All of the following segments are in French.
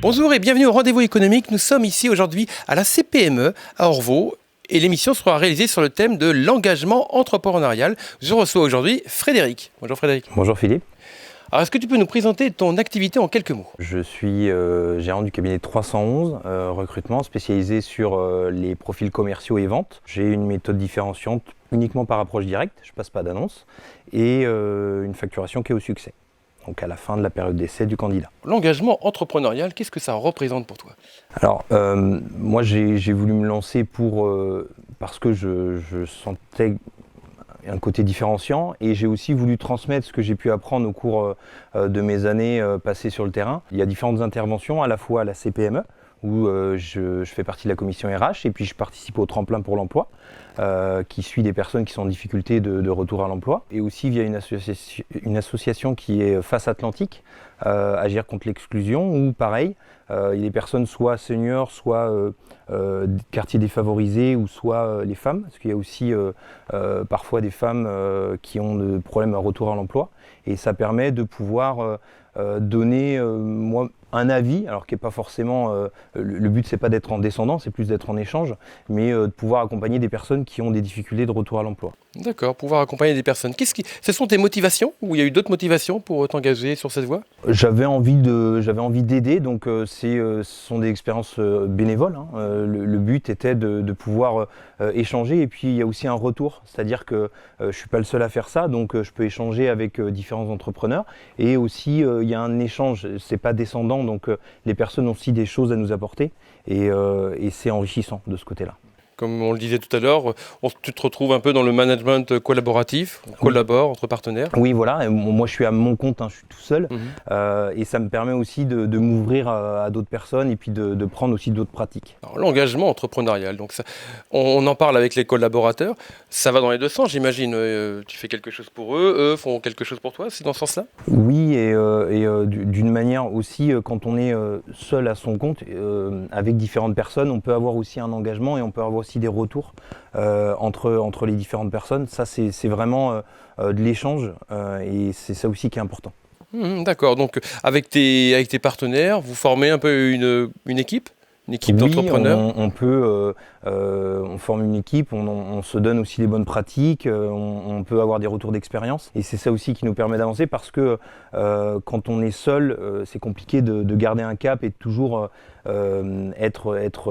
Bonjour et bienvenue au Rendez-vous économique. Nous sommes ici aujourd'hui à la CPME à Orvault et l'émission sera réalisée sur le thème de l'engagement entrepreneurial. Je reçois aujourd'hui Frédéric. Bonjour Frédéric. Bonjour Philippe. Alors est-ce que tu peux nous présenter ton activité en quelques mots ? Je suis gérant du cabinet 311 recrutement spécialisé sur les profils commerciaux et ventes. J'ai une méthode différenciante uniquement par approche directe, je ne passe pas d'annonce, et une facturation qui est au succès. Donc à la fin de la période d'essai du candidat. L'engagement entrepreneurial, qu'est-ce que ça représente pour toi ? Alors moi j'ai voulu me lancer parce que je sentais un côté différenciant et j'ai aussi voulu transmettre ce que j'ai pu apprendre au cours de mes années passées sur le terrain. Il y a différentes interventions, à la fois à la CPME où je fais partie de la commission RH et puis je participe au tremplin pour l'emploi qui suit des personnes qui sont en difficulté de retour à l'emploi et aussi via une association qui est Face Atlantique, Agir contre l'exclusion où pareil, il y a des personnes soit seniors, soit quartiers défavorisés ou soit les femmes, parce qu'il y a aussi parfois des femmes qui ont des problèmes à retour à l'emploi et ça permet de pouvoir donner un avis, alors qui n'est pas forcément, le but c'est pas d'être en descendant, c'est plus d'être en échange, mais de pouvoir accompagner des personnes qui ont des difficultés de retour à l'emploi. D'accord, pouvoir accompagner des personnes. Ce sont tes motivations ou il y a eu d'autres motivations pour t'engager sur cette voie ? J'avais envie d'aider, donc ce sont des expériences bénévoles. Le but était de pouvoir échanger et puis il y a aussi un retour, c'est-à-dire que je ne suis pas le seul à faire ça, donc je peux échanger avec différents entrepreneurs et aussi il y a un échange, c'est pas descendant, donc les personnes ont aussi des choses à nous apporter et c'est enrichissant de ce côté-là. Comme on le disait tout à l'heure, tu te retrouves un peu dans le management collaboratif, on collabore entre partenaires. Oui, voilà, et moi je suis à mon compte, je suis tout seul, et ça me permet aussi de m'ouvrir à d'autres personnes et puis de prendre aussi d'autres pratiques. Alors, l'engagement entrepreneurial, donc ça, on en parle avec les collaborateurs, ça va dans les deux sens j'imagine, tu fais quelque chose pour eux, eux font quelque chose pour toi, c'est dans ce sens-là ? Oui, et d'une manière aussi, quand on est seul à son compte, avec différentes personnes, on peut avoir aussi un engagement et on peut avoir aussi des retours entre les différentes personnes. Ça, c'est vraiment de l'échange et c'est ça aussi qui est important. D'accord, donc avec tes partenaires, vous formez un peu une équipe ? Une équipe d'entrepreneurs ? On forme une équipe, on se donne aussi les bonnes pratiques, on peut avoir des retours d'expérience. Et c'est ça aussi qui nous permet d'avancer parce que quand on est seul, c'est compliqué de garder un cap et de toujours être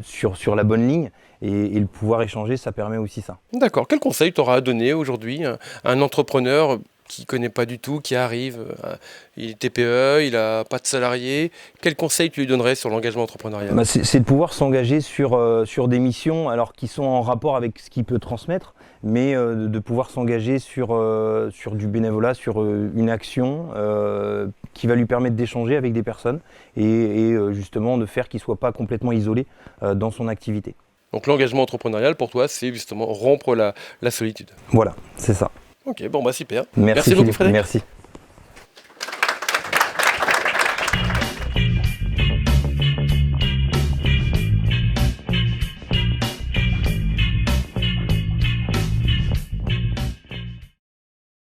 sur la bonne ligne. Et le pouvoir échanger, ça permet aussi ça. D'accord. Quel conseil tu auras à donner aujourd'hui à un entrepreneur qui ne connaît pas du tout, qui arrive, il est TPE, il n'a pas de salariés. Quel conseil tu lui donnerais sur l'engagement entrepreneurial ? C'est de pouvoir s'engager sur des missions alors qui sont en rapport avec ce qu'il peut transmettre, mais de pouvoir s'engager sur du bénévolat, sur une action qui va lui permettre d'échanger avec des personnes et justement de faire qu'il ne soit pas complètement isolé dans son activité. Donc l'engagement entrepreneurial pour toi, c'est justement rompre la solitude. Voilà, c'est ça. Ok, bon super. Merci beaucoup Frédéric. Merci.